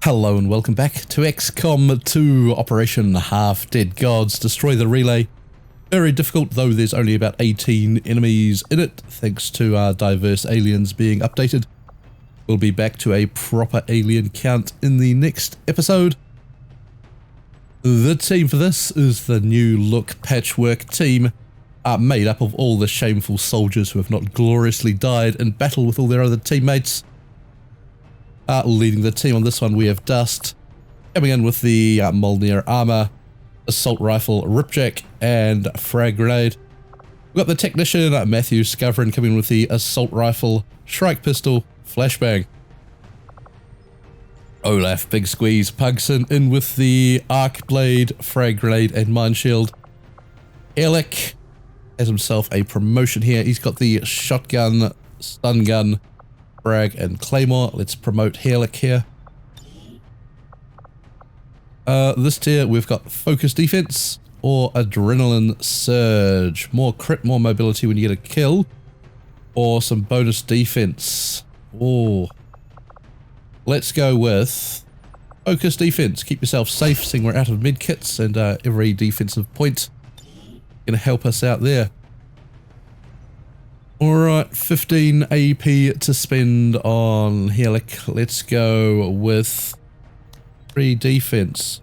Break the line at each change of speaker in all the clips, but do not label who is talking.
Hello and welcome back to Xcom 2 Operation Half Dead Gods. Destroy the relay. Very difficult, though there's only about 18 enemies in it, thanks to our diverse aliens being updated. We'll be back to a proper alien count in the next episode. The team for this is the new look patchwork team, made up of all the shameful soldiers who have not gloriously died in battle with all their other teammates. Leading the team on this one, we have Dust, coming in with the Molnir armor, assault rifle, ripjack, and frag grenade. We've got the technician, Matthew Scovern, coming in with the assault rifle, shrike pistol, flashbang. Olaf Big Squeeze Pugson in with the arc blade, frag grenade, and mine shield. Alec has himself a promotion here. He's got the shotgun, stun gun, frag, and claymore. Let's promote Herlick here. This tier we've got focus defense or adrenaline surge. More crit, more mobility when you get a kill, or some bonus defense. Oh, let's go with focus defense. Keep yourself safe, seeing we're out of med kits, and every defensive point gonna help us out there. Alright, 15 AP to spend on Herlick. Let's go with 3 defense.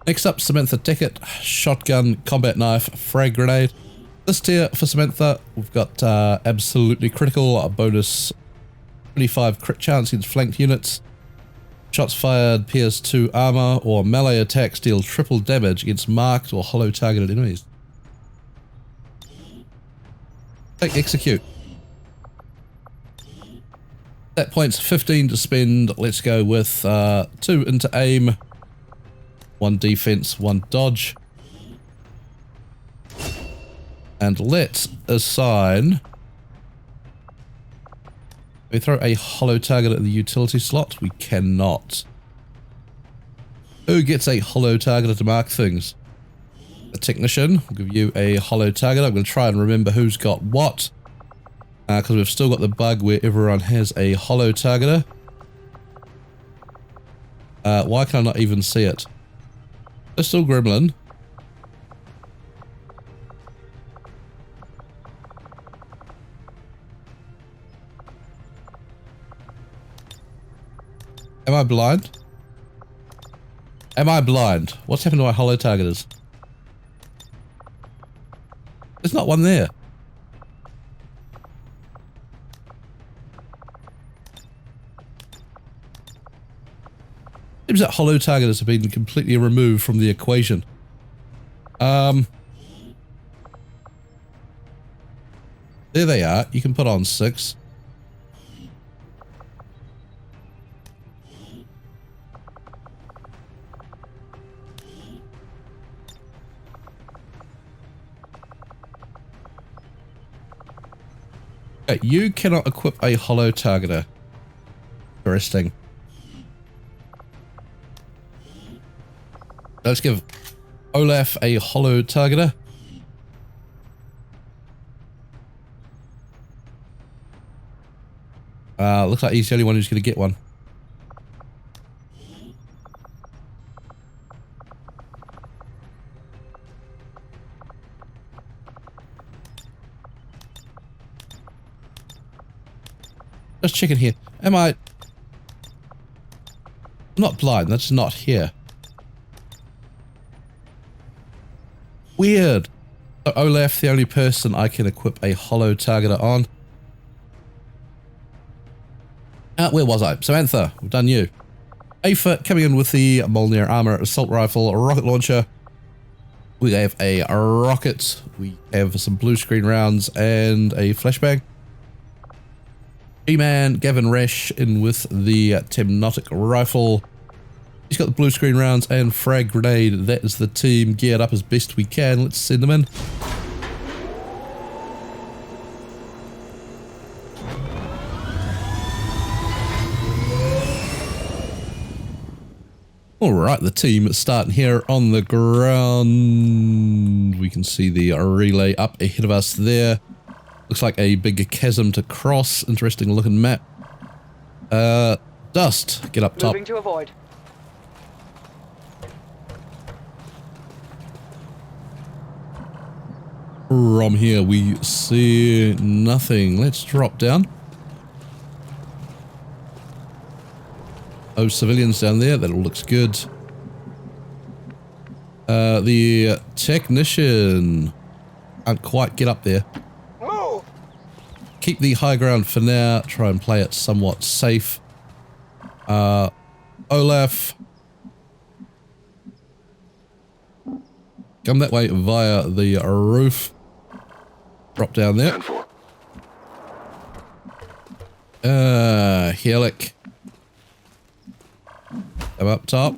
Next up, Samantha Deckett, shotgun, combat knife, frag grenade. This tier for Samantha, we've got absolutely critical, a bonus 25 crit chance against flanked units. Shots fired, pierce 2 armor, or melee attacks deal triple damage against marked or hollow targeted enemies. Take execute. That point's 15 to spend. Let's go with 2 into aim, 1 defense, 1 dodge. And let's assign... we throw a hollow target at the utility slot? We cannot. Who gets a hollow target to mark things? The technician. I'll give you a hollow target. I'm going to try and remember who's got what. Because we've still got the bug where everyone has a hollow targeter. Why can I not even see it? Pistol Gremlin. Am I blind? Am I blind? What's happened to my hollow targeters? There's not one there. Seems that hollow targeters have been completely removed from the equation. There they are. You can put on 6. Okay, you cannot equip a hollow targeter. Interesting. Let's give Olaf a hollow targeter. Looks like he's the only one who's going to get one. Just checking here. Am I... I'm not blind, that's not here. Weird. So Olaf, the only person I can equip a hollow targeter on. Where was I? Samantha, we've done you. Afa coming in with the Molnir armor, assault rifle, rocket launcher. We have a rocket. We have some blue screen rounds and a flashbang. G-Man, Gavin Resch in with the Temnotic rifle. He's got the blue screen rounds and frag grenade. That is the team geared up as best we can. Let's send them in. Alright, the team starting here on the ground. We can see the relay up ahead of us there. Looks like a big chasm to cross. Interesting looking map. Dust, get up top.
Moving to avoid.
From here we see nothing. Let's drop down. Oh, civilians down there. That all looks good. The technician can't quite get up there.
Move.
Keep the high ground for now. Try and play it somewhat safe. Olaf. Come that way via the roof. Drop down there. Helik. Come up top.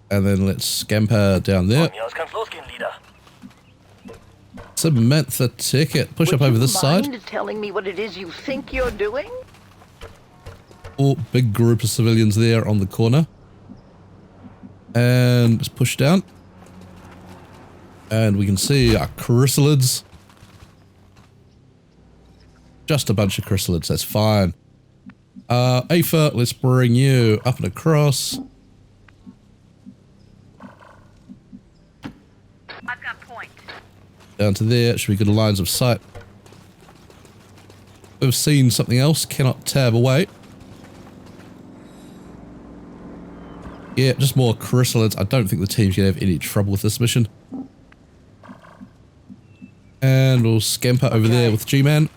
And then let's scamper down there. Samantha ticket. Push up over this side.
Would you mind telling me what it is you think you're doing?
Oh, big group of civilians there on the corner. And just push down. And we can see our chrysalids. Just a bunch of chrysalids, that's fine. Aoife, let's bring you up and across.
I've got point.
Down to there, should be good lines of sight. We've seen something else, cannot tab away. Yeah, just more chrysalids. I don't think the team's gonna have any trouble with this mission. And we'll scamper over there with G-Man.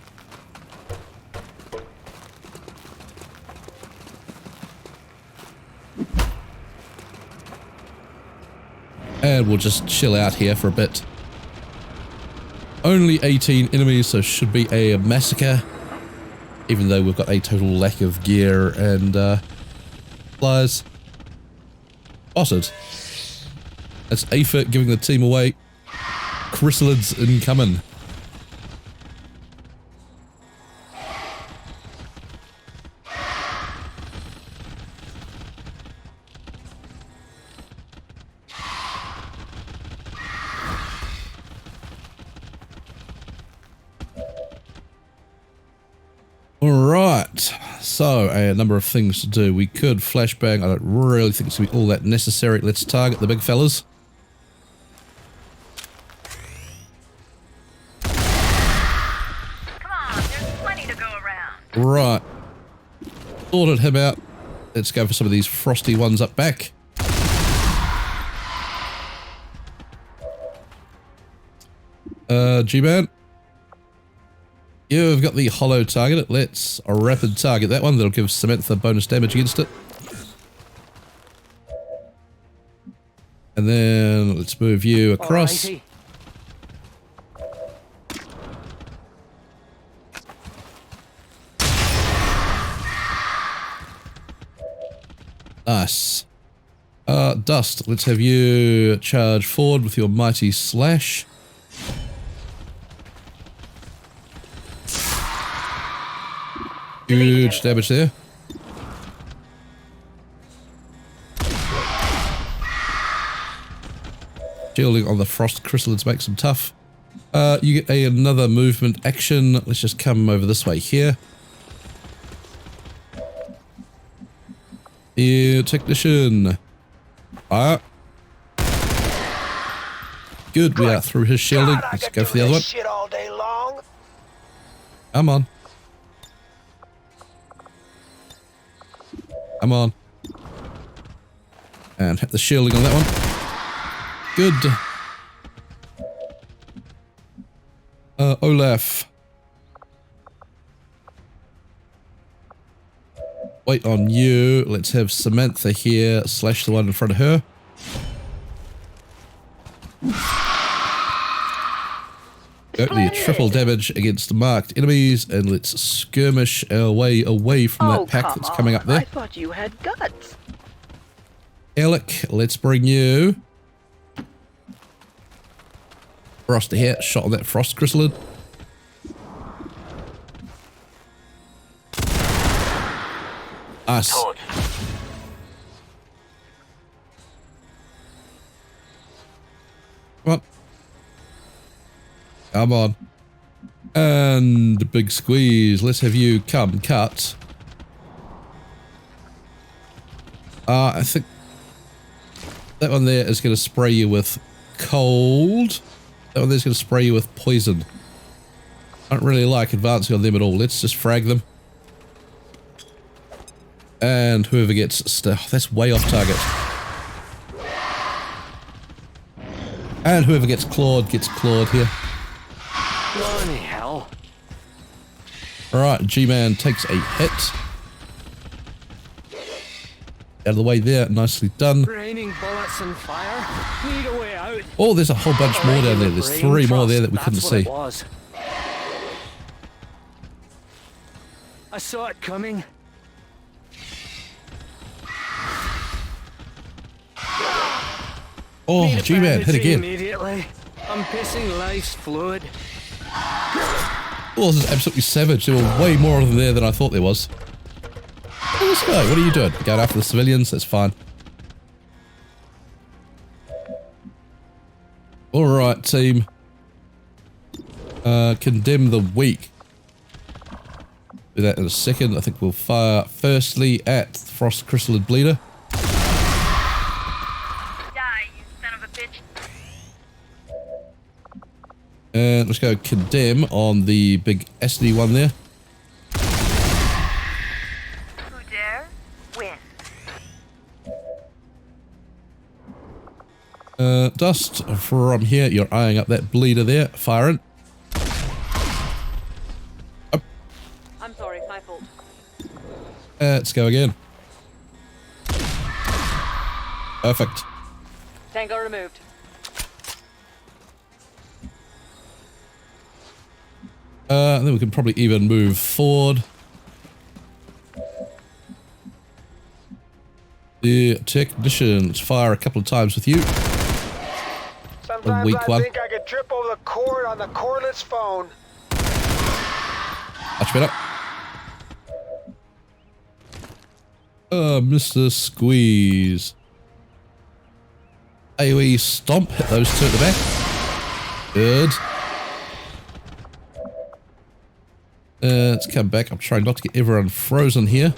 And we'll just chill out here for a bit. Only 18 enemies, so should be a massacre. Even though we've got a total lack of gear and supplies. Spotted. That's Aoife giving the team away. Chrysalids incoming. Alright, so a number of things to do. We could flashbang. I don't really think it's going to be all that necessary. Let's target the big fellas.
Come on, there's plenty to go around.
Right. Sorted him out. Let's go for some of these frosty ones up back. G-Man. You've got the hollow target. Let's rapid target that one. That'll give Samantha bonus damage against it. And then let's move you across.
Alrighty.
Nice. Dust, let's have you charge forward with your mighty slash. Huge damage there. Shielding on the frost chrysalids makes them tough. You get another movement action. Let's just come over this way here. Yeah, technician. Fire. Good, we are through his shielding. Let's go for the other one.
Shit all day long.
Come on. Come on. And hit the shielding on that one. Good. Olaf. Wait on you. Let's have Samantha here slash the one in front of her. Go the triple damage against marked enemies, and let's skirmish our way away from that pack that's coming up there.
I thought you had guts.
Alec, let's bring you. Frost here, shot on that frost chrysalid. Nice. Come on. Come on. And big squeeze. Let's have you come cut. I think that one there is going to spray you with cold. That one there's going to spray you with poison. I don't really like advancing on them at all. Let's just frag them. And whoever gets... that's way off target. And whoever gets clawed here.
Bloody hell.
Alright, G-Man takes a hit. Out of the way there, nicely done.
Raining bullets and fire. Need a way out.
Oh, there's a whole bunch more down there. There's 3 more there that we couldn't see.
I saw it coming.
Oh, G-Man, hit again.
Immediately. I'm pissing life's fluid.
Oh, this is absolutely savage. There were way more of them there than I thought there was. Look at this guy. What are you doing? Going after the civilians? That's fine. Alright, team. Condemn the weak. Do that in a second. I think we'll fire firstly at Frost Chrysalid Bleeder.
Die, you son of a bitch.
And let's go condemn on the big acidy one there.
Who dare win?
Dust, from here, you're eyeing up that bleeder there. Firing. Up.
I'm sorry, my fault.
Let's go again. Perfect.
Tango removed.
Then we can probably even move forward. The technicians fire a couple of times with you.
Sometimes
weak
I
one.
think I could trip over the cord on the cordless phone.
Much better. Mr. Squeeze. AoE stomp. Hit those 2 at the back. Good. Let's come back. I'm trying not to get everyone frozen here.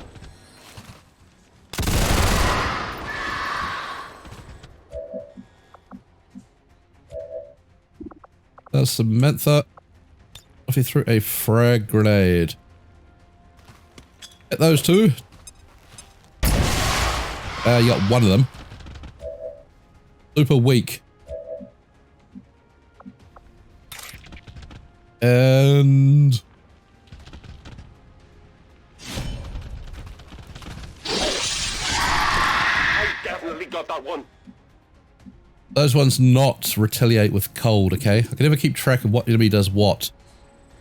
Samantha. Off you threw a frag grenade. Hit those 2. You got one of them. Super weak. And...
I definitely got that one.
those ones not retaliate with cold, okay? I can never keep track of what enemy does what.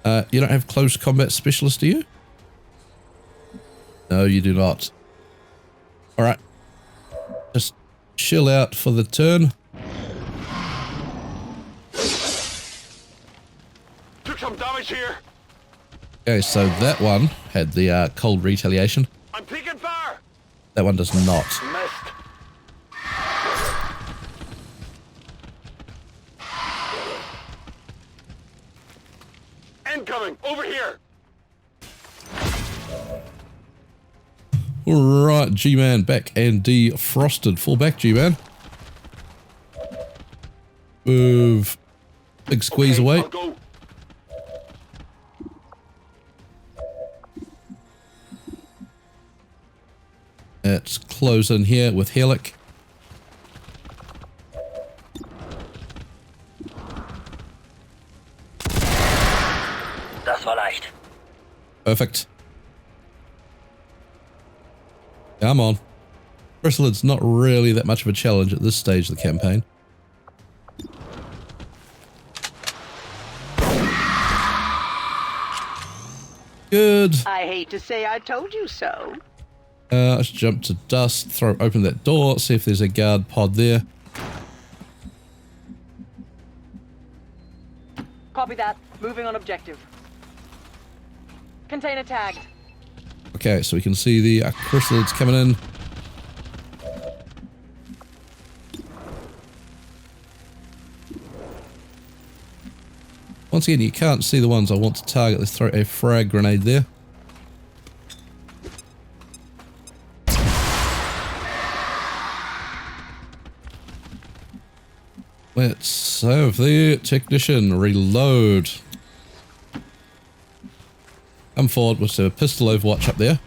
You don't have close combat specialist, do you? No, you do not. Alright. Just chill out for the turn.
Took some damage here.
Okay, so that one had the cold retaliation.
I'm taking fire.
That one does not.
Missed. Incoming! Over here!
Alright, G-Man back and defrosted. Fall back, G-Man. Move. Big squeeze away.
I'll go.
Let's close in here with Helic.
Das war leicht.
Perfect. Come on. Chrysalid's not really that much of a challenge at this stage of the campaign. Good.
I hate to say I told you so.
Let's jump to dust, open that door, see if there's a guard pod there.
Copy that. Moving on objective. Container tagged.
Okay, so we can see the chrysalids coming in. Once again, you can't see the ones I want to target. Let's throw a frag grenade there. Let's have the technician reload. Come forward with a pistol overwatch up there.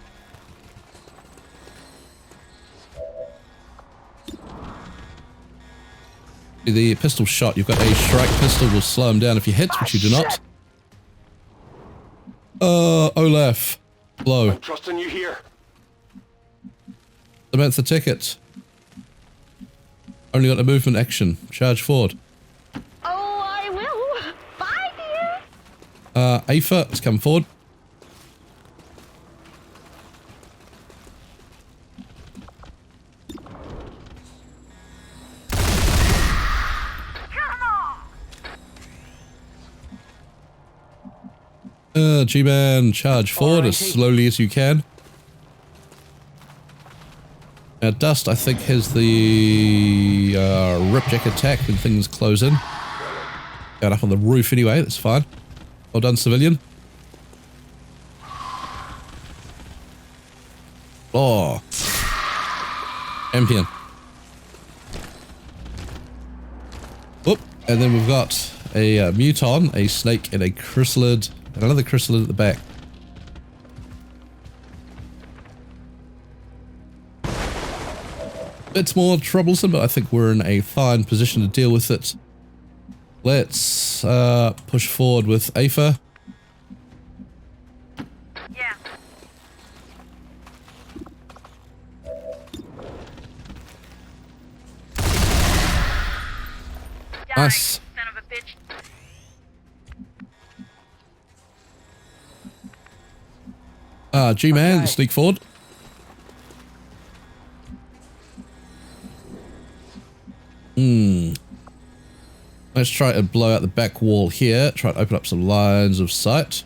The pistol shot, you've got a strike pistol, will slow him down if you hit, which you do not. Olaf. Blow.
I'm trusting you here.
Samantha ticket. Only got a movement action. Charge forward.
Oh, I will. Bye, dear.
Aoife, let's come forward. G-Man, charge forward as slowly as you can. Now, Dust, I think, has the Ripjack attack when things close in. Got up on the roof anyway, that's fine. Well done, civilian. Oh. Champion. Whoop. And then we've got a Muton, a Snake, and a Chrysalid. And another Chrysalid at the back. It's more troublesome, but I think we're in a fine position to deal with it. Let's push forward with Aoife.
Yeah.
Nice.
Die, son of a bitch.
G-Man,
Okay.
sneak forward. Let's try and blow out the back wall here. Try to open up some lines of sight.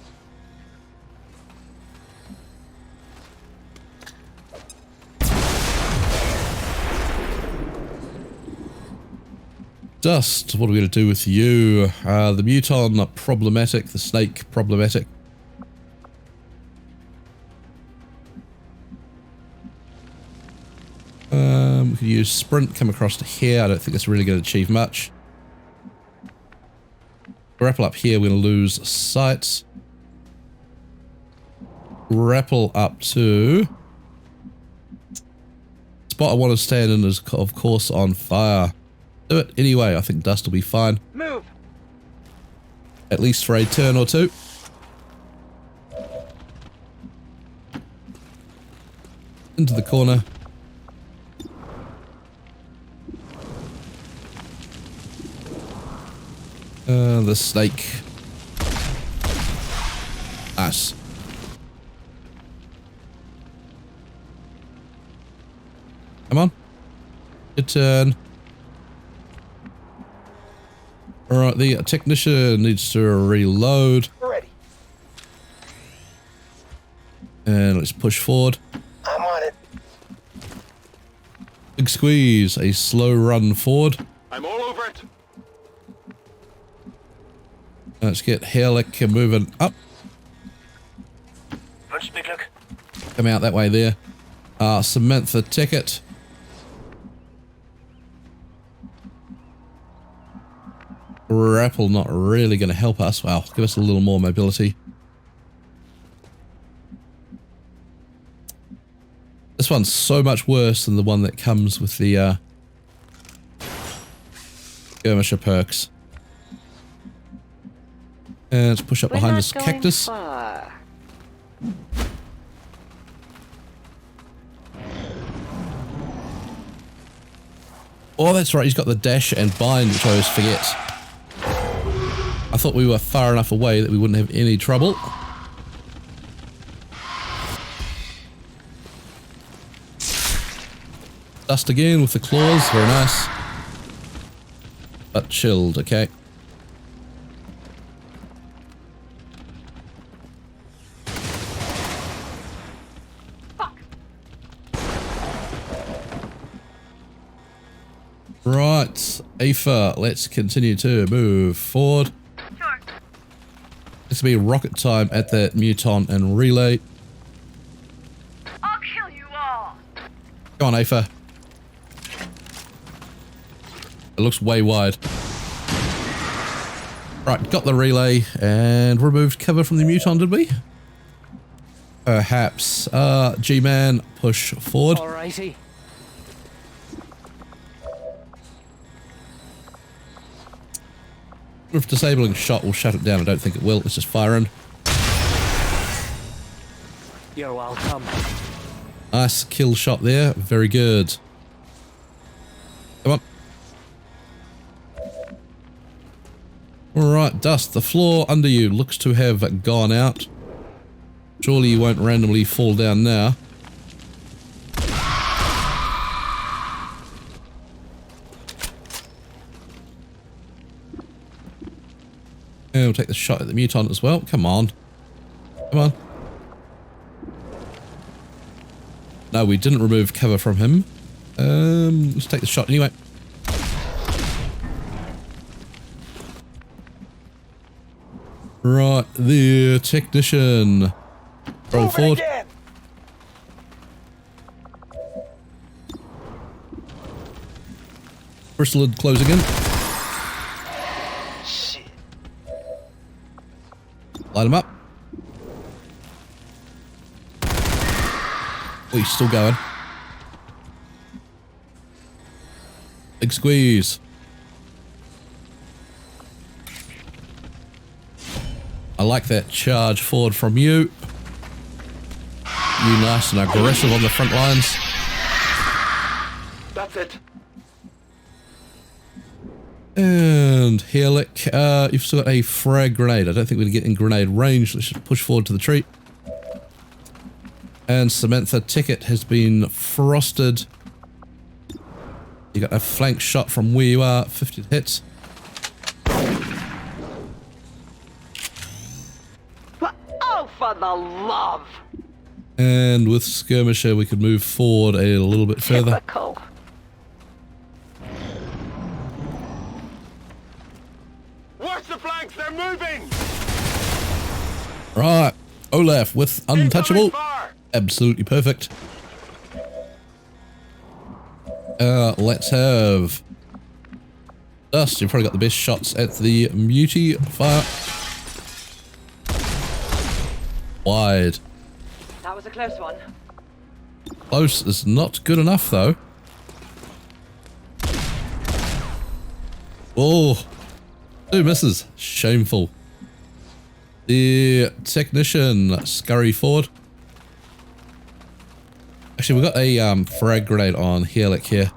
Dust, what are we going to do with you? The Muton, problematic. The Snake, problematic. We could use sprint, come across to here. I don't think it's really going to achieve much. Grapple up here, we're going to lose sight. Grapple up to... Spot I want to stand in is, of course, on fire. Do it anyway. I think Dust will be fine.
Move.
At least for a turn or two. Into the corner. The Snake. Nice. Come on. Good turn. Alright, the technician needs to reload.
Ready.
And let's push forward.
I'm on it.
Big squeeze. A slow run forward.
I'm all over it.
Let's get Herlick moving up.
Punch, big look.
Come out that way there. Samantha ticket. Grapple not really going to help us. Well, give us a little more mobility. This one's so much worse than the one that comes with the skirmisher perks. And let's push up behind this cactus.
Far.
Oh, that's right. He's got the dash and bind, which I always forget. I thought we were far enough away that we wouldn't have any trouble. Dust again with the claws. Very nice. But chilled, okay. Right, Aoife, let's continue to move forward.
Sure.
It's gonna be rocket time at that muton and relay.
I'll kill you all.
Go on, Aether. It looks way wide. Right, got the relay and removed cover from the muton, did we? Perhaps. G-Man, push forward.
Alrighty.
If disabling shot will shut it down, I don't think it will. It's just firing.
You're welcome.
Nice kill shot there. Very good. Come on. Alright, Dust. The floor under you looks to have gone out. Surely you won't randomly fall down now. And we'll take the shot at the mutant as well. Come on. Come on. No, we didn't remove cover from him. Let's take the shot anyway. Right, the technician. Roll forward.
Again.
Chrysalid close again.
Shit.
Light him up. Oh, he's still going. Big squeeze. I like that charge forward from you. You nice and aggressive on the front lines.
That's it.
And Helix, you've still got a frag grenade. I don't think we're going to get in grenade range. Let's just push forward to the tree. And Samantha Ticket has been frosted. You got a flank shot from where you are. 50 hits.
Oh, for the love!
And with Skirmisher, we could move forward a little bit further.
Typical.
Watch the flanks, they're moving!
Right. Olaf with Untouchable.
Incoming fire!
Absolutely perfect. Let's have Dust. You've probably got the best shots at the Muty. Fire. Wide.
That was a close one.
Close is not good enough though. Oh, 2 misses. Shameful. The technician scurry forward. Actually, we've got a frag grenade on Helix here.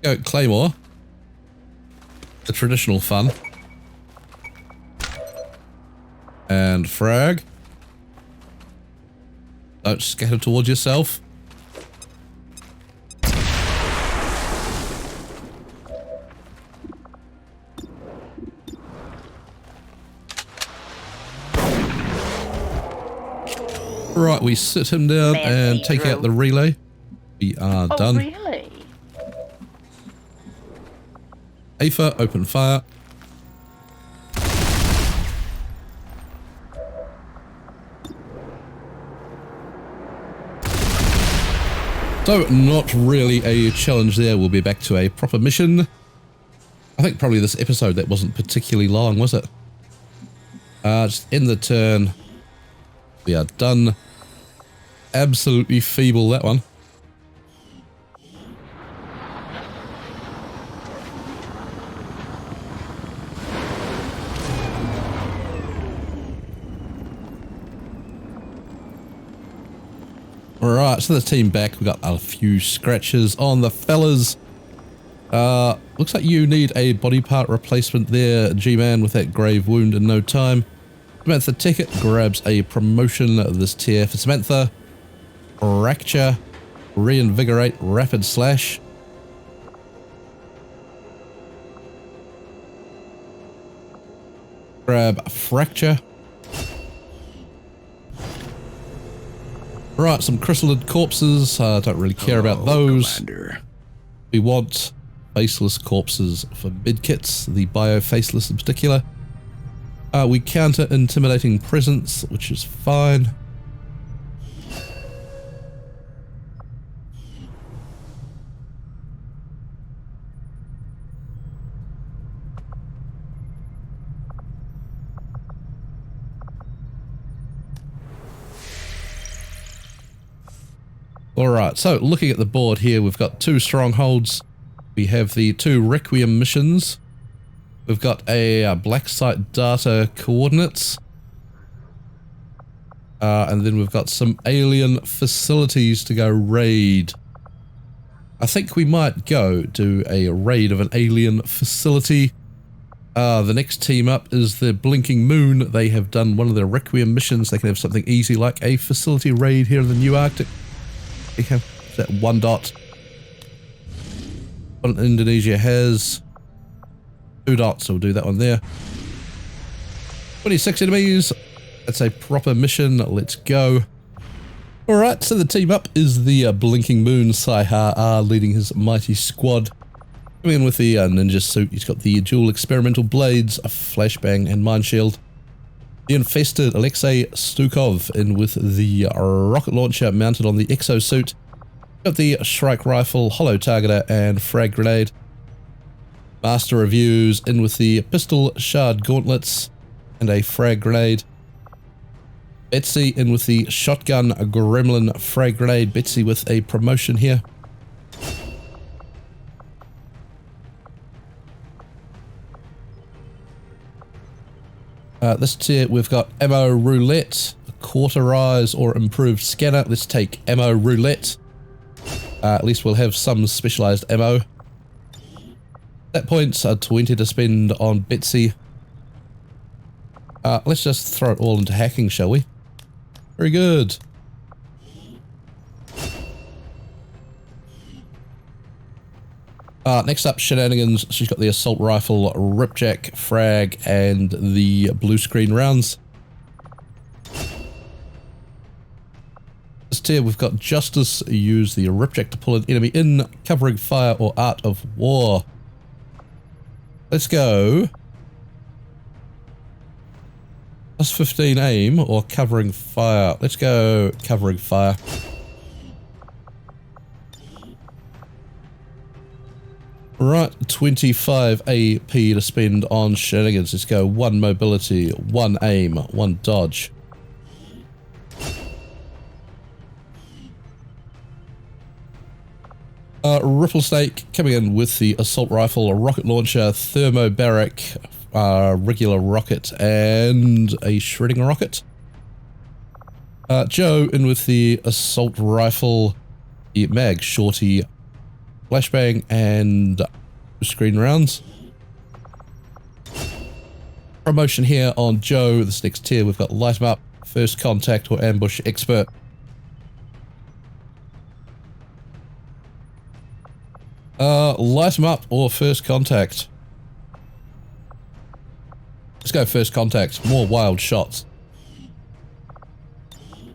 Go Claymore. The traditional fun. And frag. Don't scatter towards yourself. Right, we sit him down and take out the relay. We are done.
Really?
Aether, open fire. So, not really a challenge there. We'll be back to a proper mission. I think probably this episode that wasn't particularly long, was it? Just end the turn. We are done. Absolutely feeble, that one. Alright, so the team back. We got a few scratches on the fellas. Looks like you need a body part replacement there, G-Man, with that grave wound in no time. Samantha Ticket grabs a promotion this tier for Samantha. Fracture, Reinvigorate, Rapid Slash. Grab Fracture. Right, some chrysalid corpses. Don't really care about those.
Commander.
We want faceless corpses for mid kits, the bio faceless in particular. We counter intimidating presence, which is fine. Alright, so looking at the board here, we've got 2 strongholds. We have the 2 Requiem missions. We've got a black site data coordinates. And then we've got some alien facilities to go raid. I think we might go do a raid of an alien facility. The next team up is the Blinking Moon. They have done one of their Requiem missions. They can have something easy like a facility raid here in the New Arctic. They have that 1 dot. What Indonesia has 2 dots, so we'll do that one there. 26 enemies. That's a proper mission. Let's go. Alright, so the team up is the Blinking Moon. Sai-Ha leading his mighty squad. Coming in with the ninja suit. He's got the dual experimental blades, a flashbang and mine shield. The infested Alexei Stukov in with the rocket launcher mounted on the exosuit. Got the strike rifle, hollow targeter and frag grenade. Master Reviews in with the pistol shard gauntlets and a frag grenade. Betsy in with the shotgun gremlin frag grenade. Betsy with a promotion here. This tier we've got ammo roulette, cauterize or improved scanner. Let's take ammo roulette. At least we'll have some specialized ammo. That points are 20 to spend on Betsy. Let's just throw it all into hacking, shall we? Very good. Next up, Shenanigans. She's got the assault rifle, ripjack, frag, and the blue screen rounds. This tier, we've got Justice. Use the ripjack to pull an enemy in, covering fire or art of war. Let's go. Plus 15 aim or covering fire. Let's go covering fire. Right, 25 AP to spend on Shenanigans. Let's go 1 mobility, 1 aim, 1 dodge. Ripple Snake coming in with the assault rifle, a rocket launcher, thermobaric, regular rocket, and a shredding rocket. Joe in with the assault rifle, the mag, shorty, flashbang, and screen rounds. Promotion here on Joe. This next tier we've got light 'em up, first contact, or ambush expert. Light 'em up or first contact. Let's go first contact. More wild shots.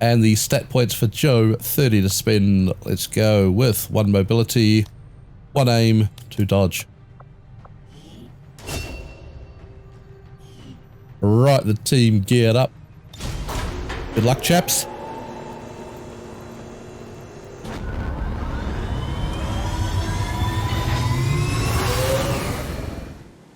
And the stat points for Joe, 30 to spend. Let's go with 1 mobility, 1 aim, 2 dodge. Right, the team geared up. Good luck, chaps.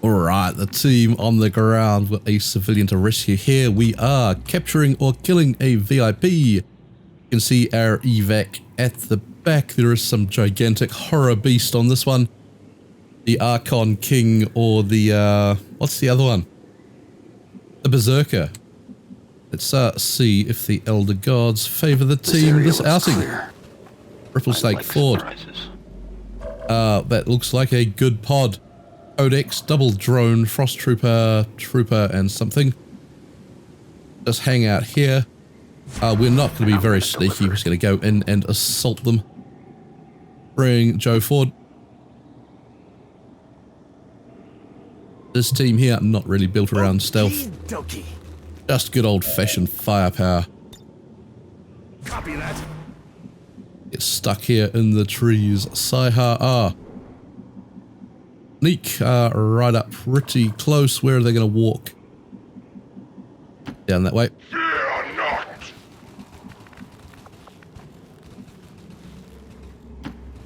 Alright, the team on the ground with a civilian to rescue. Here we are, capturing or killing a VIP. You can see our evac at the back. There is some gigantic horror beast on this one. The Archon King, or the, what's the other one? The Berserker. Let's see if the Elder Gods favor the team this outing. Ripple Snake Ford. That looks like a good pod. Codex, double drone, frost trooper, and something. Just hang out here. We're not going to be very sneaky. We're just going to go in and assault them. Bring Joe Ford. This team here, not really built around stealth. Just good old-fashioned firepower.
Copy that.
Get stuck here in the trees. Sai-Ha. Sneak right up pretty close. Where are they going to walk? Down that way.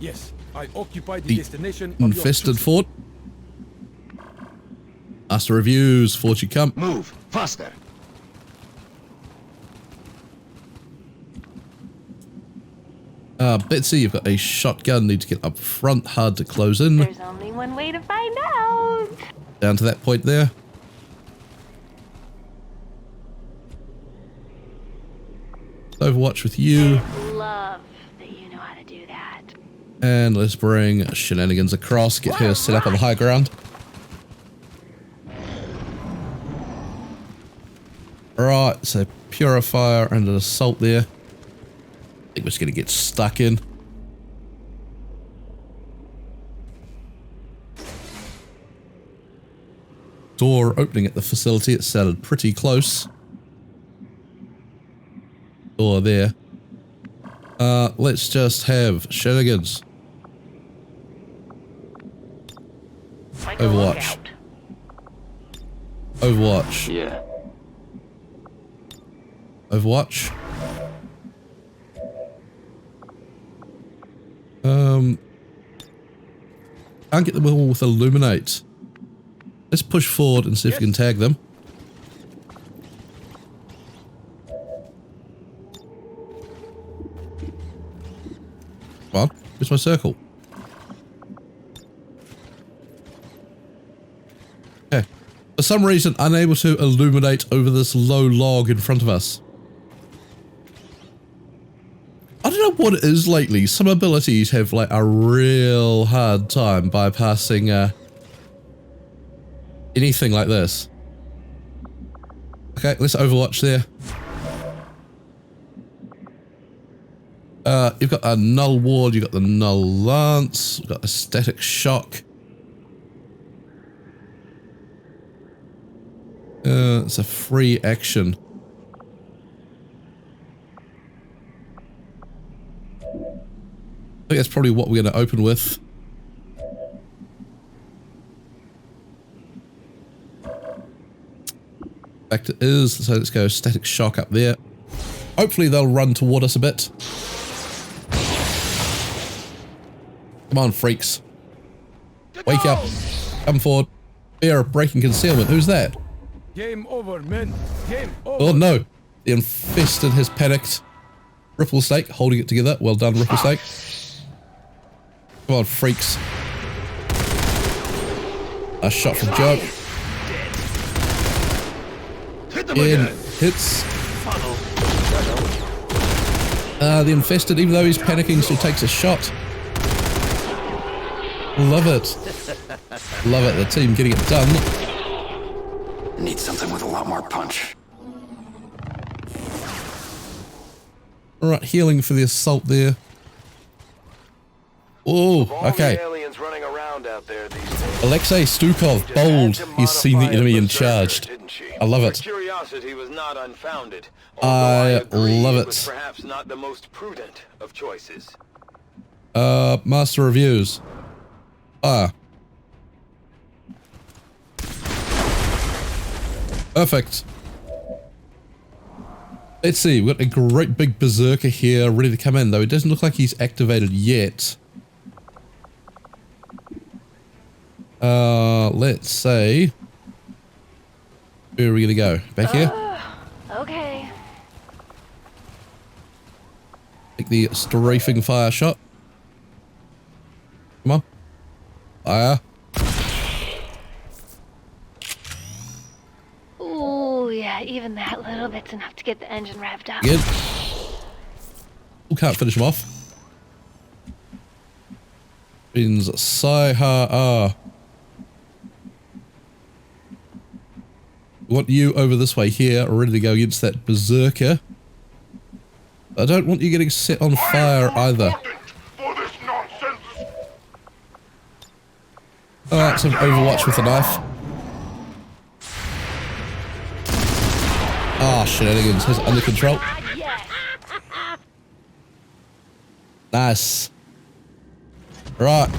Yes, I occupy the
The
destination of your
infested
choosing.
fort. Master reviews, fort you come.
Move, faster.
Betsy, you've got a shotgun. Need to get up front. Hard to close in.
There's only one way to find out.
Down to that point there. Overwatch with you.
Love that you know how to do that.
And let's bring Shenanigans across. Get her set up on the high ground. Right, so Purifier and an Assault there. I think we're just going to get stuck in. Door opening at the facility. It sounded pretty close. Door there. Let's just have Shenanigans. Overwatch. Overwatch.
Yeah.
Overwatch. Can't get them all with Illuminate. Let's push forward and see if we can tag them. Come on, where's my circle? Okay. For some reason, unable to illuminate over this low log in front of us. I don't know what it is lately. Some abilities have like a real hard time bypassing anything like this. Okay, let's Overwatch there. You've got a Null Ward, you've got the Null Lance, you've got a Static Shock. It's a free action. I think that's probably what we're going to open with. Fact it is, so let's go Static Shock up there. Hopefully they'll run toward us a bit. Come on, freaks. Wake up. Come forward. Fear of breaking concealment. Who's that?
Game over, men. Game over.
Oh no. The infested has panicked. Ripple Snake holding it together. Well done, Ripple Snake. Come on, freaks. A shot from Joe.
Hit them
In.
again.
Hits. The infested, even though he's panicking, still takes a shot. Love it. Love it. The team getting it done.
Need something with a lot more punch.
Alright, healing for the assault there. Oh, okay.
Aliens running around out there these days.
Alexei Stukov, bold. He's seen the enemy and charged. I love it.
Curiosity was not unfounded.
I
agree
love
it was
it.
perhaps not the most prudent of choices.
Master reviews. Perfect. Let's see, we've got a great big berserker here ready to come in, though it doesn't look like he's activated yet. Let's say... Where are we gonna go? Back here?
Okay.
Take the strafing fire shot. Come on. Fire.
Ooh, yeah, even that little bit's enough to get the engine revved up.
Good. We can't finish him off. Means Sai-Ha-Ah. We want you over this way here, ready to go against that berserker. I don't want you getting set on fire either. Alright, some Overwatch with a knife. Ah, Shenanigans has it under control. Nice. Right.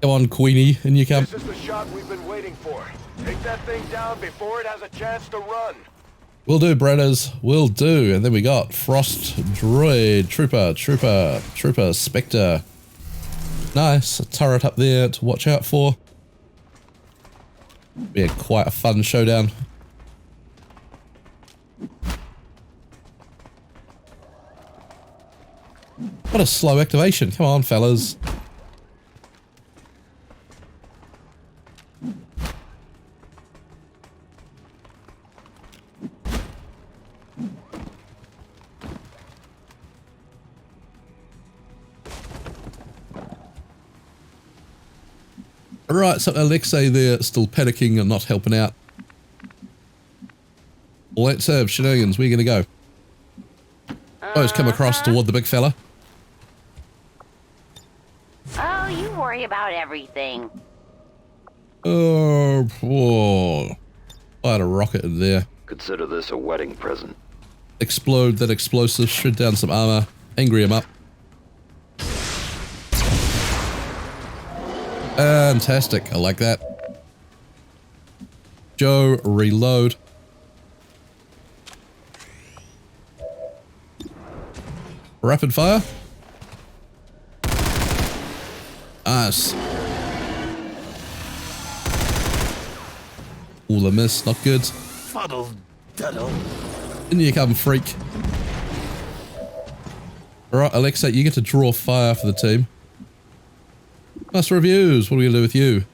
Come on, Queenie, in you come.
This is the shot we've been waiting for. Take that thing down before it has a chance to run.
Will do, brothers. Will do. And then we got Frost Droid, Trooper, Spectre. Nice. A turret up there to watch out for. Yeah, quite a fun showdown. What a slow activation. Come on, fellas. Right, so Alexei there still panicking and not helping out. Let's have shenanigans. Where are you going to go? Oh, he's come across toward the big fella.
Oh, you worry about everything.
Oh, whoa. I had a rocket in there.
Consider this a wedding present.
Explode that explosive, shred down some armor, angry him up. Fantastic, I like that. Joe, reload. Rapid fire. Nice. All a miss, not good.
Fuddle duddle.
In you come, freak. Alright, Alexa, you get to draw fire for the team. Nice reviews. What are we going to do with you?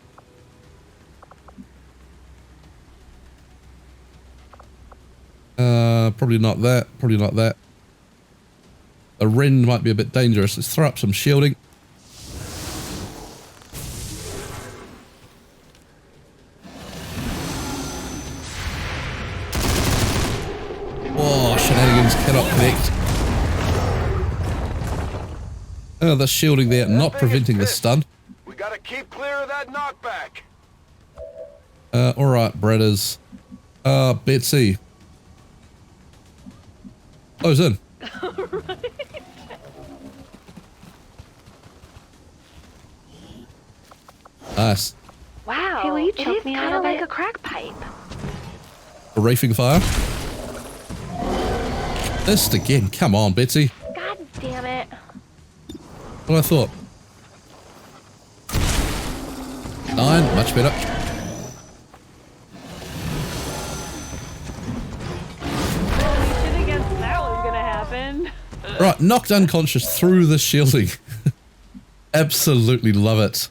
Probably not that. Probably not that. A Ren might be a bit dangerous. Let's throw up some shielding. Oh, shenanigans cannot connect. Oh, the shielding there, not preventing the stun.
We gotta keep clear of that knockback.
Alright, brothers. Betsy. Close in. Nice.
Wow,
Hey, will you
it
choke
is
me a
kind
little
of like
bit?
a crack pipe.
A reefing fire. Missed again. Come on, Betsy.
God damn it.
What I thought. 9, much better.
You didn't guess that was gonna happen.
Right, knocked unconscious through the shielding. Absolutely love it.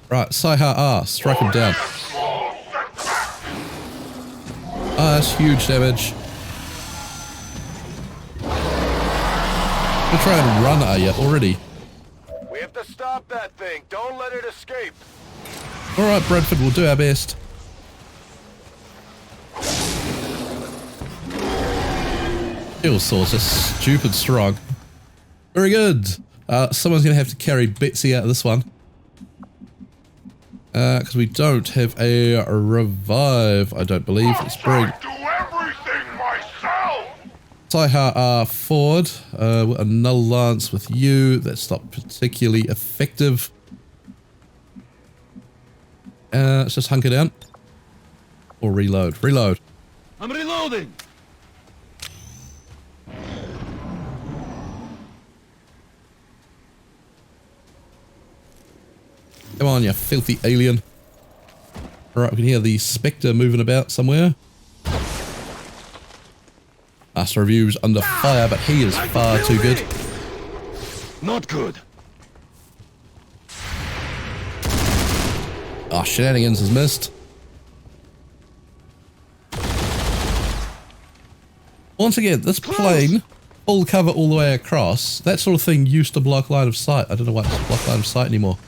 Right, Saiha R, strike him down. Ah, that's huge damage. You're trying to run, are you, already?
We have to stop that thing. Don't let it escape.
Alright, Bradford, we'll do our best. Kill source is stupid strong. Very good. Someone's going to have to carry Betsy out of this one. Because we don't have a revive, I don't believe. Let's bring Saiha forward. A null lance with you. That's not particularly effective. Let's just hunker down. Or reload. Reload.
I'm reloading.
Come on, you filthy alien. Alright, we can hear the Spectre moving about somewhere. Master Review's under fire, but he is far too good.
Not good.
Ah, shenanigans has missed. Once again, this plane, full cover all the way across, that sort of thing used to block line of sight. I don't know why it's block line of sight anymore.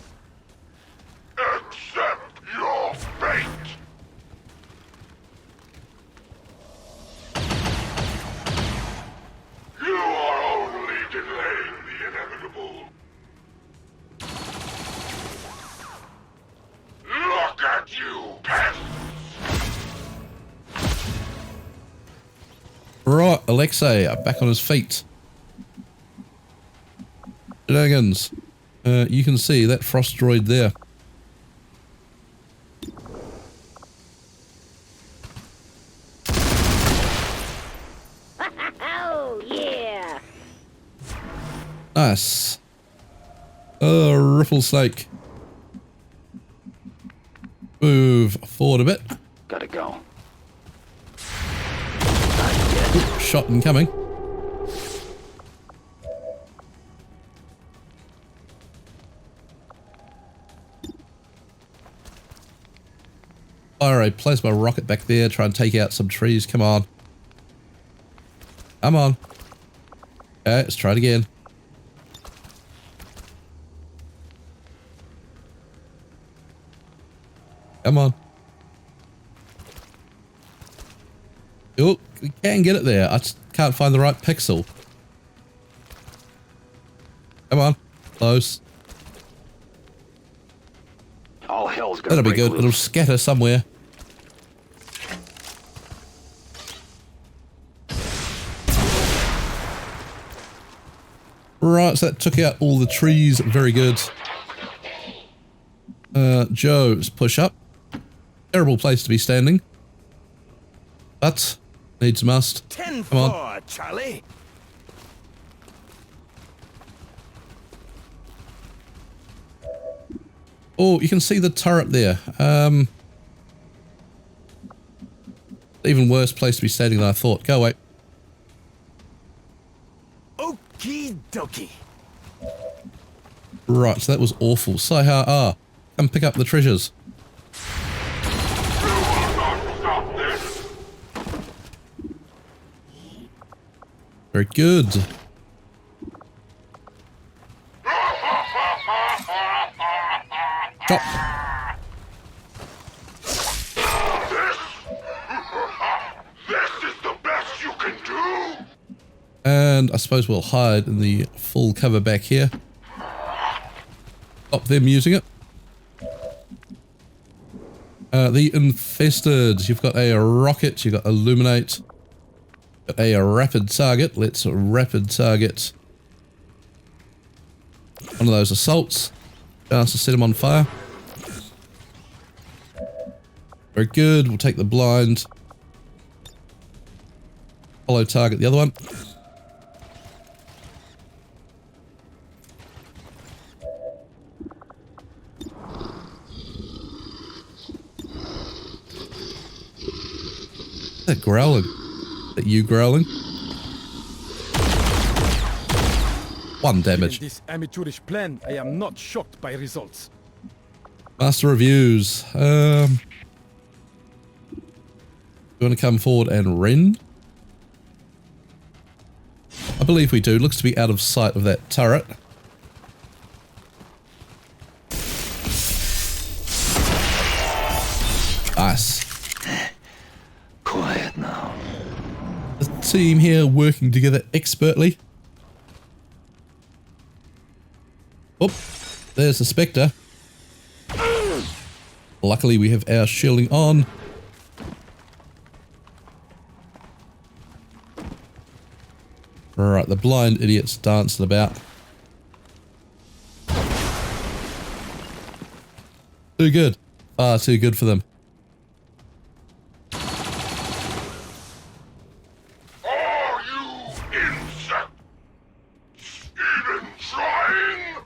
Accept your fate. You are only delaying the inevitable. Look at you, pests!
Right, Alexei back on his feet. Shenanigans. You can see that frost droid there.
Oh, yeah.
Nice. Oh, ripple snake. Move forward a bit.
Gotta go.
Ooh, shot incoming. Fire a plasma rocket back there. Try and take out some trees. Come on. Come on. Okay, let's try it again. Come on. Oh, we can get it there. I just can't find the right pixel. Come on. Close.
All hell's gonna
That'll be
break
good.
loose.
It'll scatter somewhere. Right, so that took out all the trees. Very good. Joe's push up. Terrible place to be standing. But needs must.
10-4,
Come on.
Charlie.
Oh, you can see the turret there. Even worse place to be standing than I thought. Go away.
Okie dokie.
Right, so that was awful. Saiha, come pick up the treasures. Very good. Chop.
This is the best you can do?
And I suppose we'll hide in the full cover back here. Stop them using it. The infested. You've got a rocket. You've got illuminate. Got a rapid target. Let's rapid target one of those assaults. Chance to set them on fire. Very good. We'll take the blind. Follow target the other one. Is that growling? Is that you growling? 1 damage.
In this amateurish plan, I am not shocked by results.
Master reviews. You want to come forward and rend? I believe we do. Looks to be out of sight of that turret. Nice.
Quiet now.
The team here working together expertly. Oh, there's the Spectre. Luckily we have our shielding on. Alright, the blind idiots dancing about. Too good. Far too good for them.
Are you insects even trying?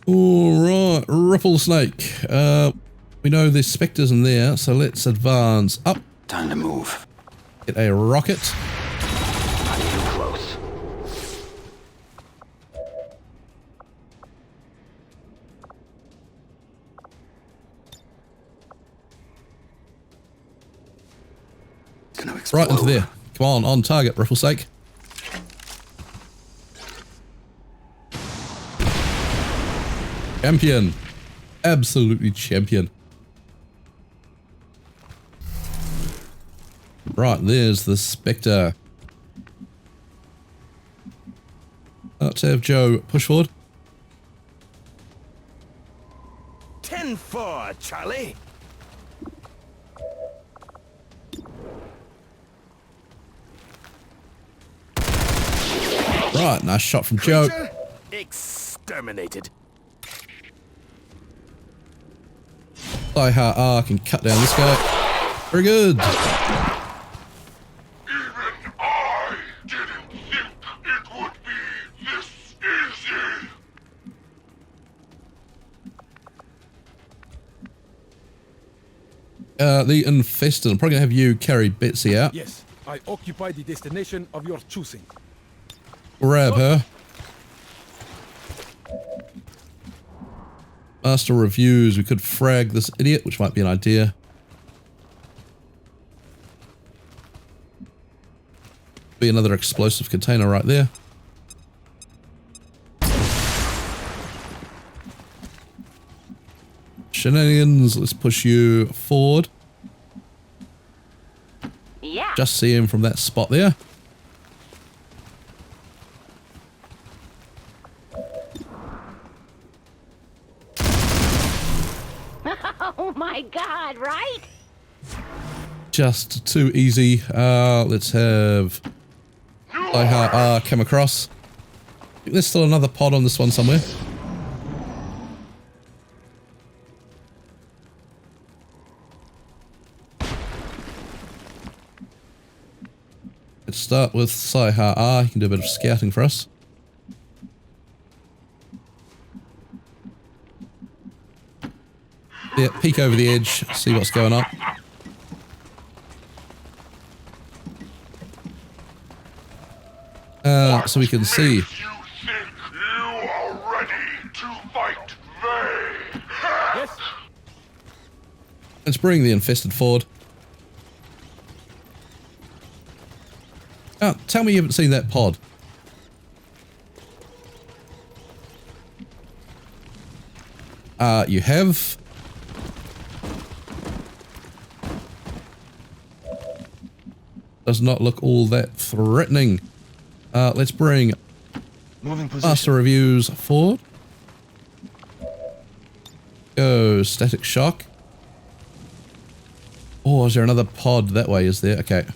Alright, Ripple Snake. We know there's spectres in there, so let's advance up.
Time to move.
Get a rocket.
Not too close. It's gonna explode.
Right into there. Come on target, Ripple Snake. Champion. Absolutely champion. Right, there's the Spectre. Let's have Joe push forward.
10-4, Charlie.
Right, nice shot from Joe.
Exterminated.
I can cut down this guy. Very good.
Even I didn't think it would be this easy.
The infested. I'm probably gonna have you carry Betsy out.
Yes, I occupy the destination of your choosing.
Grab her. Master reviews. We could frag this idiot, which might be an idea. Be another explosive container right there. Shenanigans. Let's push you forward.
Yeah.
Just see him from that spot there.
Oh my God, right?
Just too easy. Let's have come across. I think there's still another pod on this one somewhere. Let's start with Sai-Ha. He can do a bit of scouting for us. Yeah, peek over the edge, see what's going on. So we can see.
You think you are ready to fight they?
Yes,
Let's bring the infested forward. Tell me you haven't seen that pod. You have. Does not look all that threatening. Let's bring
Moving position.
Master reviews forward. Go static shock. Oh, is there another pod that way? Is there? Okay.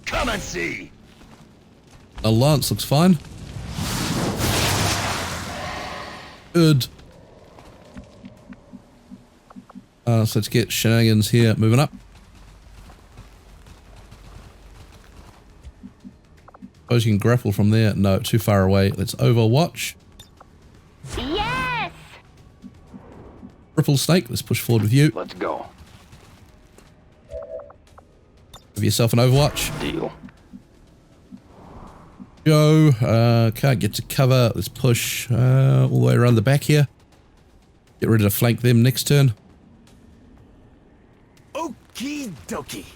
Come and see.
A lance looks fine. Good. So let's get shenanigans here moving up. Suppose you can grapple from there. No, too far away. Let's overwatch.
Yes.
Ripple snake. Let's push forward with you.
Let's go.
Have yourself an overwatch.
Deal.
Go. Can't get to cover. Let's push all the way around the back here. Get ready to flank them next turn.
Okie dokie.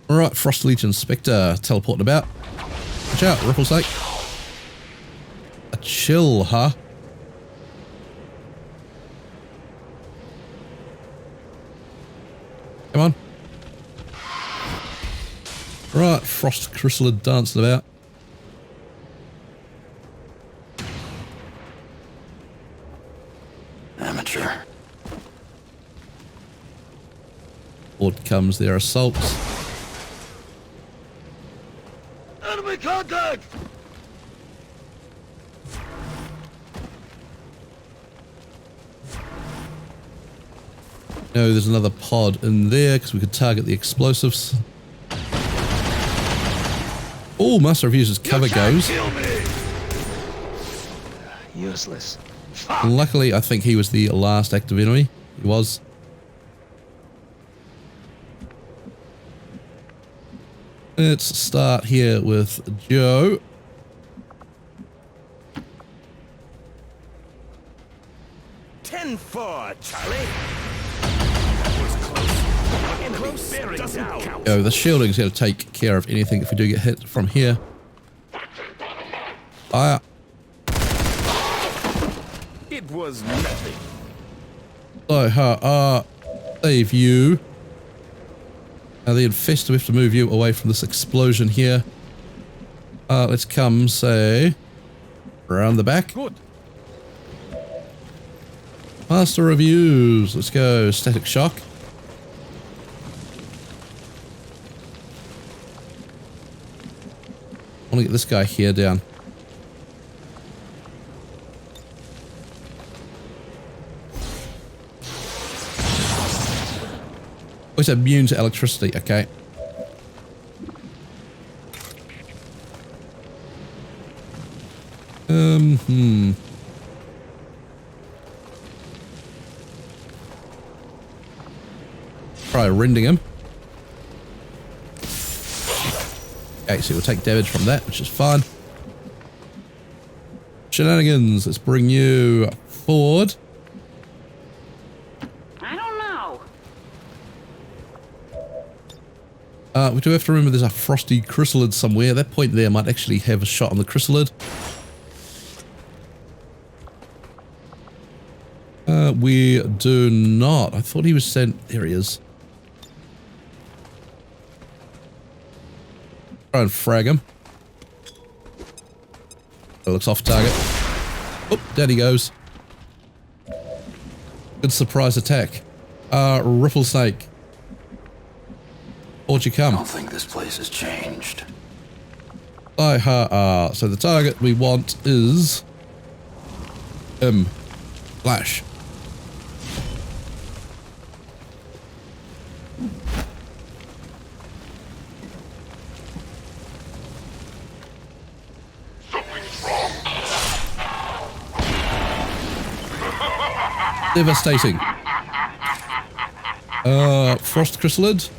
Alright, Frost Legion Spectre teleporting about. Watch out, Ripple snake. A chill, huh? Come on. Right, Frost Chrysalid dancing about.
Amateur.
Forward comes their assaults.
Enemy contact.
No, there's another pod in there because we could target the explosives. Oh, Master of User's cover goes.
Kill me. Useless.
Luckily, I think he was the last active enemy. He was. Let's start here with Joe.
$10-4, Charlie. That was close. Enemy bearing down. Count.
Go. The shielding's going to take care of anything if we do get hit from here. Fire.
It was nothing.
So, save you. The infestor, we have to move you away from this explosion here. Let's come, say, around the back.
Good.
Master reviews. Let's go. Static shock. I want to get this guy here down. Oh, he's immune to electricity. Okay. Try rending him. Okay, so we'll take damage from that, which is fine. Shenanigans, let's bring you forward.
I don't know.
We do have to remember there's a frosty chrysalid somewhere. That point there might actually have a shot on the chrysalid. We do not. I thought he was sent. There he is. Try and frag him. That looks off target. Oh, down he goes. Good surprise attack. Ripple snake. What'd you
I
come?
don't think this place has changed.
So the target we want is him. Flash. Devastating. Frost chrysalid.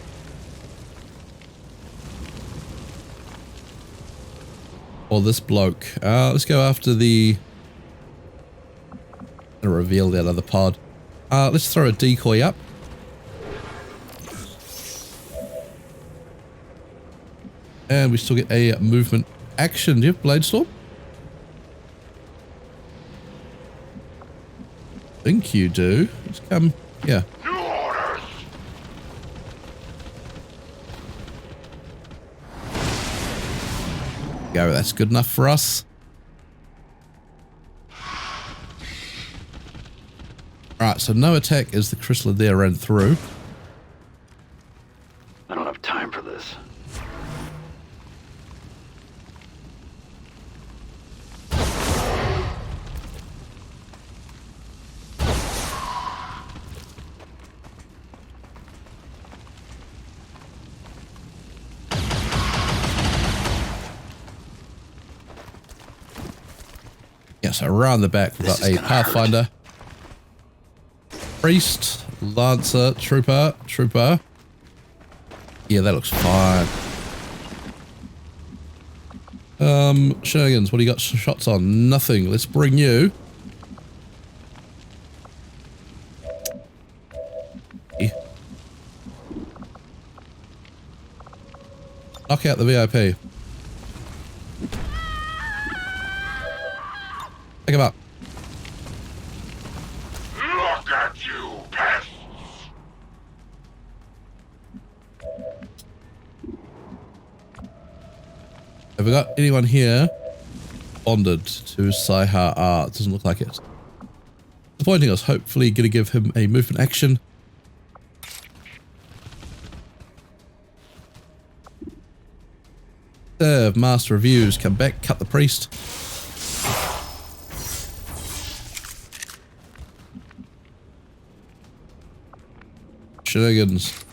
Or this bloke. Let's go after the... I'll reveal that other pod. Let's throw a decoy up. And we still get a movement action. Do you have Bladestorm? I think you do. Let's come. Yeah.
New orders.
Go. That's good enough for us. Alright, so no attack as the chrysalid there ran through.
I don't have time for this.
Yeah, so around the back we've got a Pathfinder. Priest, Lancer, Trooper. Yeah, that looks fine. Shenanigans, what do you got shots on? Nothing. Let's bring you. Knock out the VIP. Pick him up.
Look at you, pests.
Have we got anyone here bonded to Saiha? It doesn't look like it. Disappointing. I was hopefully going to give him a movement action. Serve, master reviews, come back, cut the priest. Shenanigans.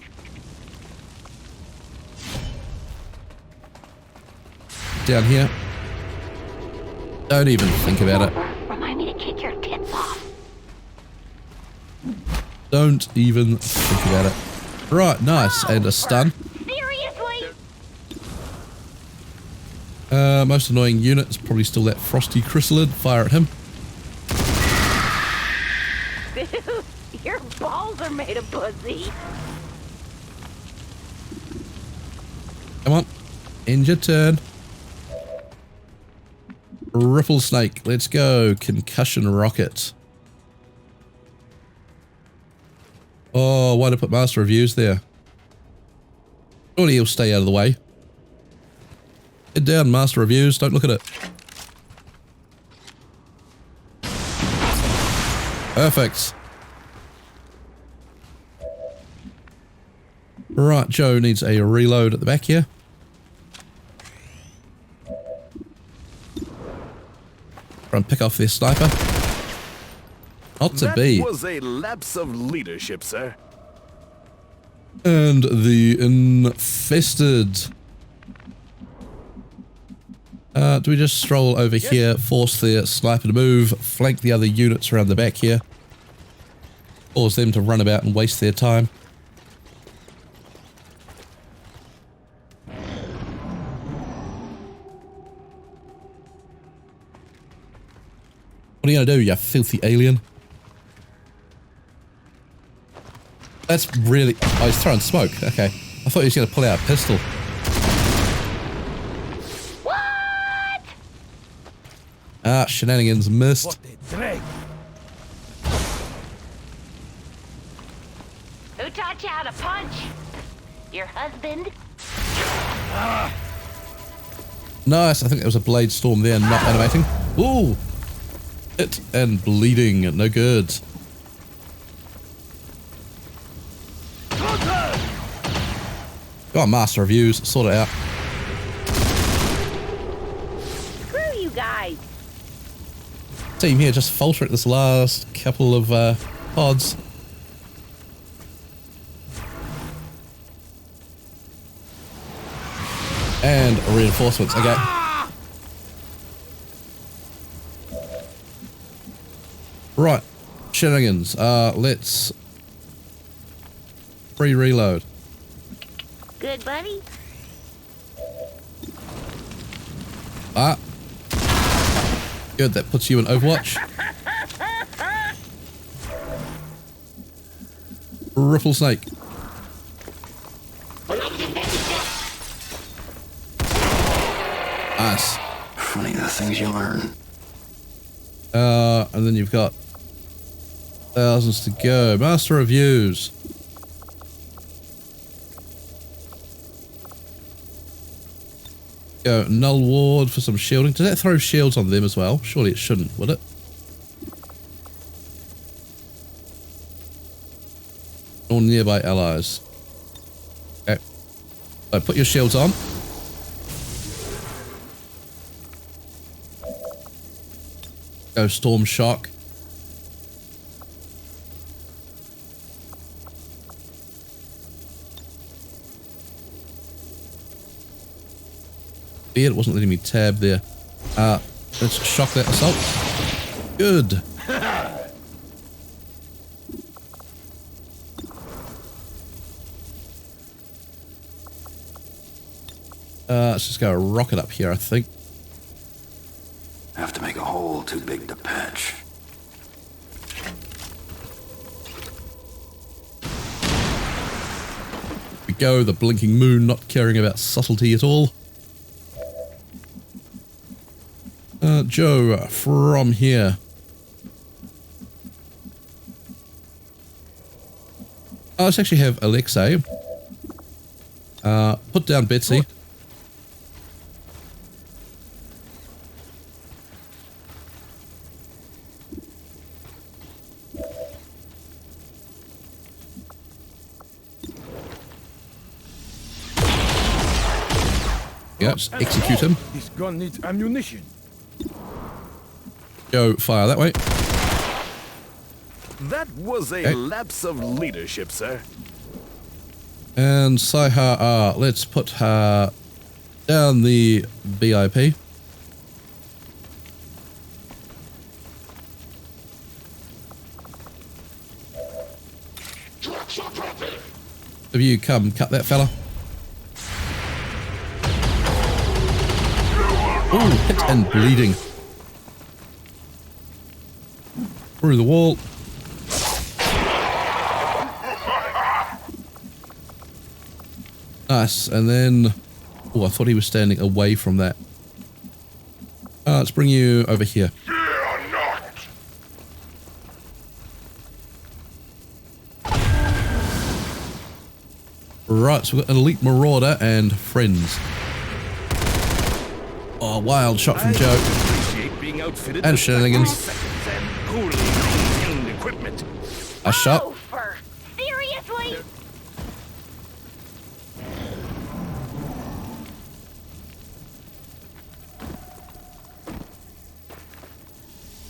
Down here. Don't even think about it.
Remind me to kick your tits off.
Don't even think about it. Right, nice. And a stun.
Seriously?
Most annoying unit is probably still that frosty chrysalid. Fire at him.
Dude, your balls are made of pussy.
Come on. End your turn. Ripple snake. Let's go. Concussion rocket. Oh, why did I put master reviews there? Surely he'll stay out of the way. Head down, Master Reviews. Don't look at it. Perfect. Right, Joe needs a reload at the back here. Try and pick off this sniper. Not to be.
That was a lapse of leadership, sir.
And the infested. Do we just stroll over here, force the sniper to move, flank the other units around the back here, cause them to run about and waste their time? What are you gonna do, you filthy alien? That's really... Oh, he's throwing smoke. Okay. I thought he was gonna pull out a pistol.
What?
Ah, shenanigans missed.
What a drag.
Who taught you how to punch? Your husband?
Nice. I think there was a blade storm there, not animating. Ooh! Hit and bleeding. No good. Go on, Master Reviews. Sort it out.
Screw you guys.
Team here just faltering at this last couple of pods. And reinforcements. Okay. Right. Shenanigans. Let's reload.
Good, buddy.
Ah. Good, that puts you in Overwatch. Ripple Snake. Nice.
Funny the things you learn.
And then you've got thousands to go. Master Reviews. Go Null Ward for some shielding. Does that throw shields on them as well? Surely it shouldn't, would it? Or nearby allies. Okay. So put your shields on. Go Storm Shock. It wasn't letting me tab there. Let's shock that assault. Good. Let's just go rocket up here, I think.
Have to make a hole too big to patch.
We go, the blinking moon, not caring about subtlety at all. Joe, from here. Let's actually have Alexei. Put down Betsy. Yeah, just execute him.
This gun needs ammunition.
Go fire that way.
That was a lapse of leadership, sir.
And Saiha, let's put her down the BIP. Have you come cut that fella? Ooh, hit and bleeding. Through the wall. Nice, and then... Oh, I thought he was standing away from that. Let's bring you over here.
Fear not!
Right, so we've got an elite marauder and friends. Oh, wild shot from Joe.
Appreciate being outfitted
And
with
shenanigans.
seconds and poorly maintained equipment.
A shot.
Over. Seriously?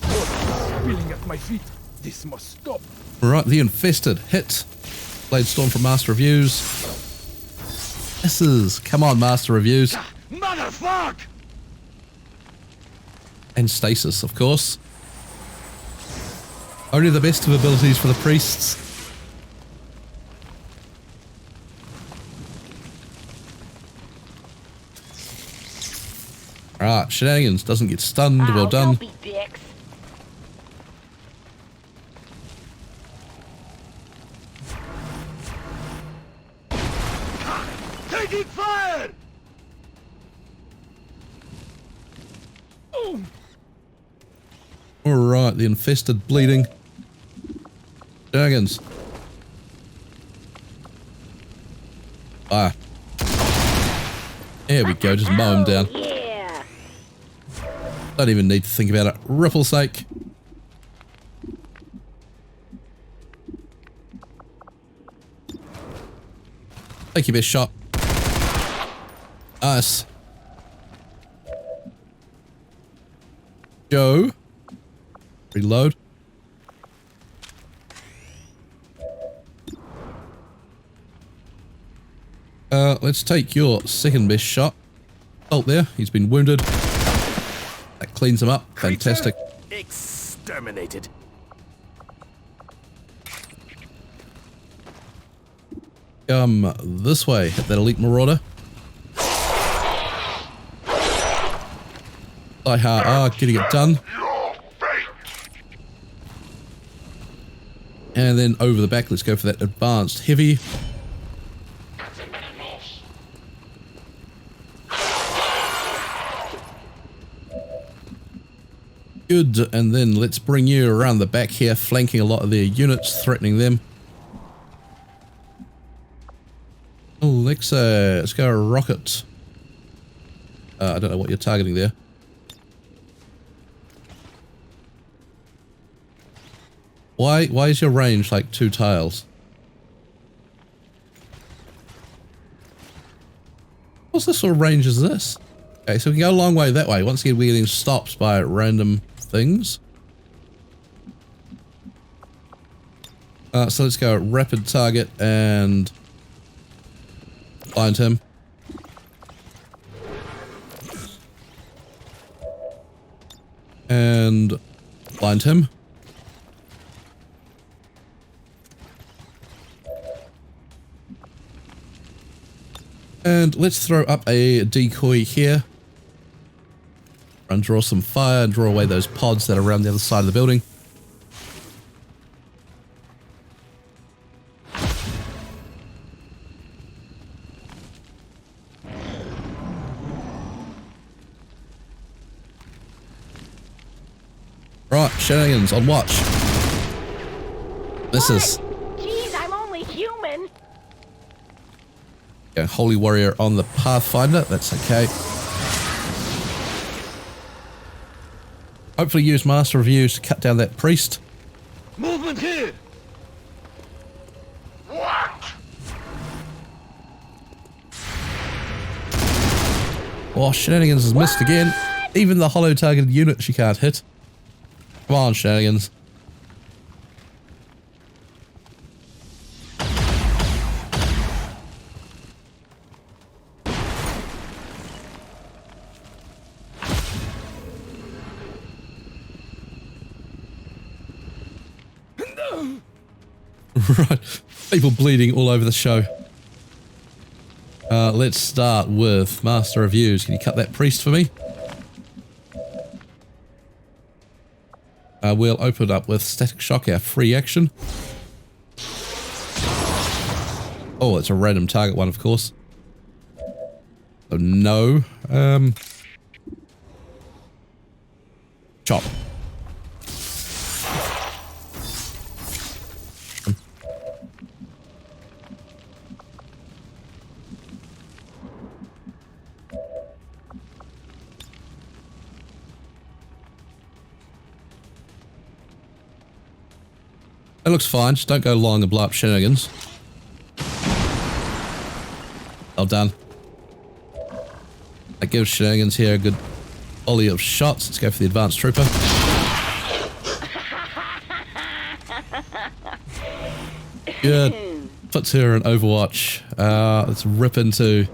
Spilling at my feet. This must stop.
Right, the infested hit. Blade Storm from Master Reviews. Misses. Come on, Master Reviews.
Motherfuck!
And stasis, of course. Only the best of abilities for the priests. Alright, shenanigans. Doesn't get stunned. Well done.
Don't be dicks.
Taking fire!
Alright, the infested bleeding. Shenanigans. Ah. There we go, just mow him down.
Yeah.
Don't even need to think about it. Ripple's sake. Take your best shot. Nice. Joe. Reload. Let's take your second best shot. Ult there. He's been wounded. That cleans him up. Fantastic.
Exterminated.
Come this way. Hit that elite marauder. Getting it done.
Your fate.
And then over the back, let's go for that advanced heavy. Good, and then let's bring you around the back here, flanking a lot of their units, threatening them. Alexa, let's go rocket. I don't know what you're targeting there. Why is your range like 2 tiles? What sort of range is this? Okay, so we can go a long way that way. Once again, we're getting stopped by random things. So let's go rapid target and blind him. And blind him. And let's throw up a decoy here. And draw some fire and draw away those pods that are around the other side of the building. Right, shenanigans on watch. This is...
Jeez, I'm only human.
Yeah, Holy Warrior on the Pathfinder, that's okay. Hopefully use Master Reviews to cut down that priest.
Movement here!
What?
Oh, shenanigans has missed again. Even the hollow targeted unit she can't hit. Come on, shenanigans. Right, people bleeding all over the show. Let's start with Master Reviews. Can you cut that priest for me? We'll open it up with Static Shock, our free action. Oh, it's a random target one, of course. Oh, no. Chop. It looks fine, just don't go long and blow up shenanigans. Well done. That gives shenanigans here a good volley of shots. Let's go for the advanced trooper. Good. Puts her in Overwatch. Let's rip into...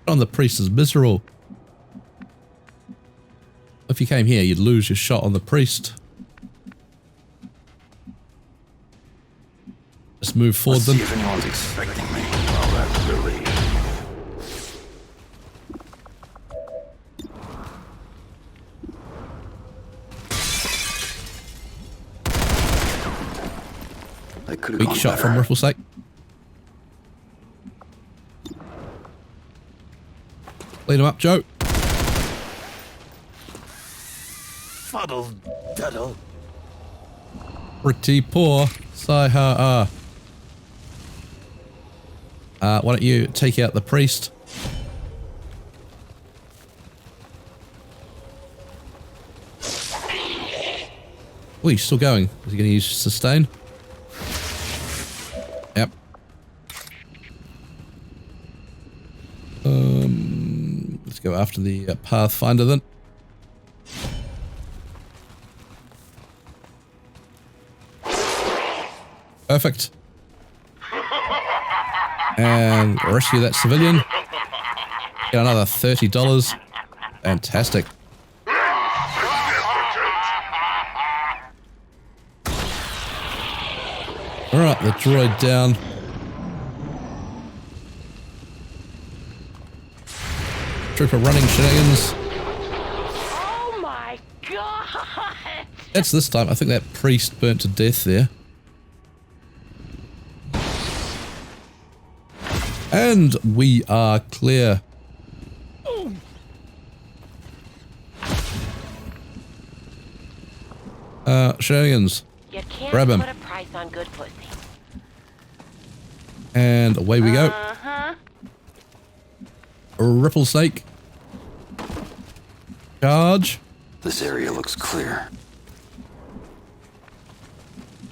On the priest is miserable. If you came here, you'd lose your shot on the priest. Let's move forward then.
See if anyone's expecting me. Well, that's a relief. That could have
Weak
gone
shot
better.
from Ripple's sake. Clean him up, Joe.
Fuddle duddle.
Pretty poor. Sigh-ha-ah. Why don't you take out the priest? Oh, he's still going. Is he going to use sustain? Yep. Let's go after the Pathfinder then. Perfect. And rescue that civilian. Get another $30. Fantastic. Alright, the droid down. Trooper running shenanigans.
Oh my god!
That's this time. I think that priest burnt to death there. And we are clear. Shenanigans.
You can't
Grab him.
put a price on good pussy.
And away we go.
Uh-huh.
Ripple snake. Charge.
This area looks clear.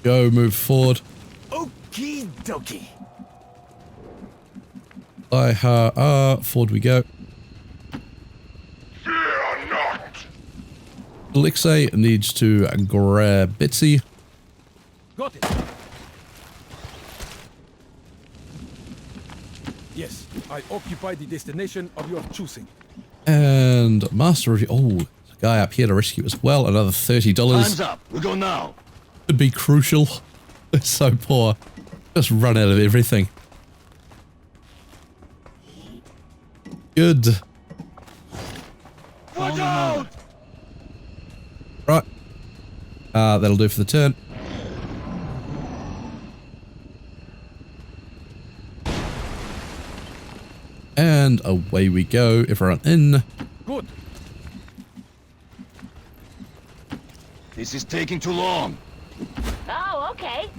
Go, move forward.
Okie dokie.
Forward we go.
Fear not.
Alexei needs to grab Bitsy.
Got it. Yes, I occupy the destination of your choosing.
And Master of... Oh, there's a guy up here to rescue as well. Another $30.
Time's up. We go now.
Could be crucial. It's so poor. Just run out of everything. Good.
Watch out!
Right. That'll do for the turn. And away we go. Everyone in.
Good.
This is taking too long.
Oh, okay.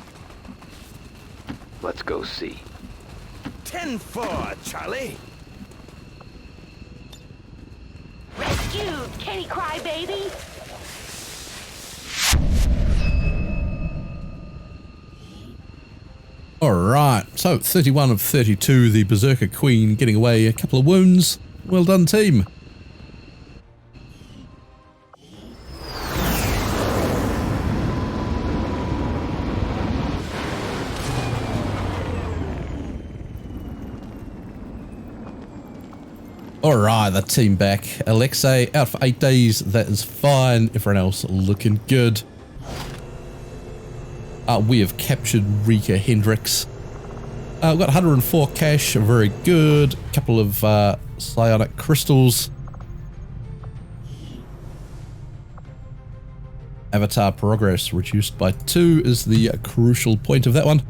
Let's go see.
10-4, Charlie.
Rescued, kitty cry baby.
Alright, so 31 of 32, the Berserker Queen getting away, a couple of wounds. Well done, team. Alright, the team back. Alexei out for 8 days, that is fine. Everyone else looking good. We have captured Rika Hendricks. We've got 104 cash, very good. A couple of psionic crystals. Avatar progress reduced by 2 is the crucial point of that one.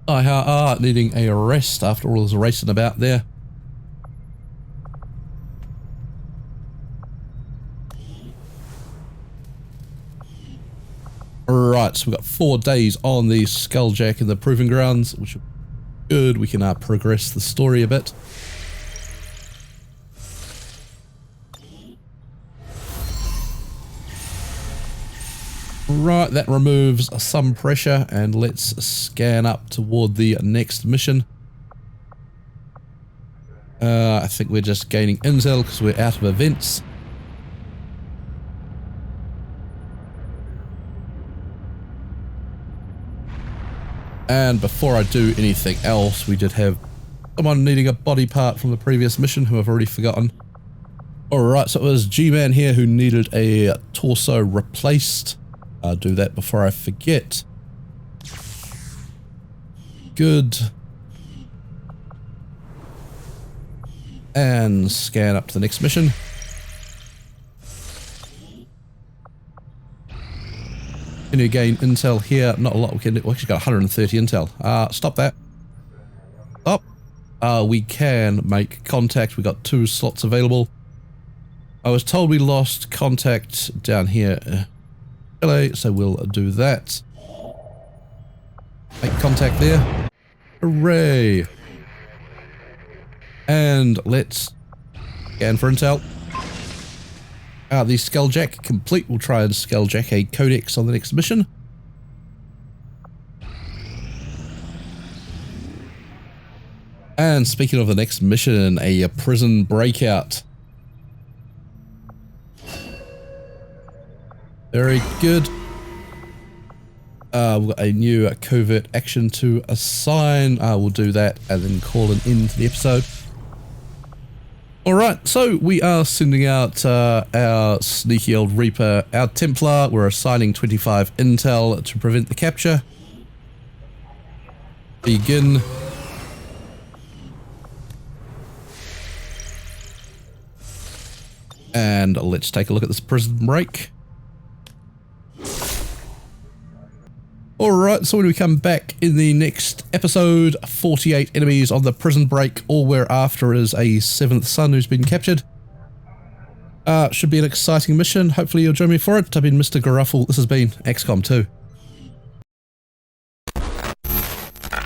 IRR needing a rest after all this racing about there. Right, so we've got 4 days on the Skulljack in the Proving Grounds, which is good. We can progress the story a bit. Right, that removes some pressure, and let's scan up toward the next mission. I think we're just gaining intel because we're out of events. And before I do anything else, we did have someone needing a body part from the previous mission who I've already forgotten. Alright, so it was G-Man here who needed a torso replaced. I'll do that before I forget. Good. And scan up to the next mission. Can you gain intel here? Not a lot. We actually got 130 intel. Stop that. Stop. We can make contact. We got 2 slots available. I was told we lost contact down here. Hello, so we'll do that. Make contact there. Hooray. And let's scan for intel. The Skulljack complete. We'll try and Skulljack a codex on the next mission. And speaking of the next mission, a prison breakout. Very good. We've got a new covert action to assign. We'll do that and then call an end to the episode. Alright, so we are sending out our sneaky old Reaper, our Templar. We're assigning 25 intel to prevent the capture. Begin. And let's take a look at this prison break. Alright, so when we come back in the next episode, 48 enemies on the prison break. All we're after is a 7th son who's been captured. Should be an exciting mission. Hopefully you'll join me for it. I've been Mr. Garuffle. This has been XCOM 2.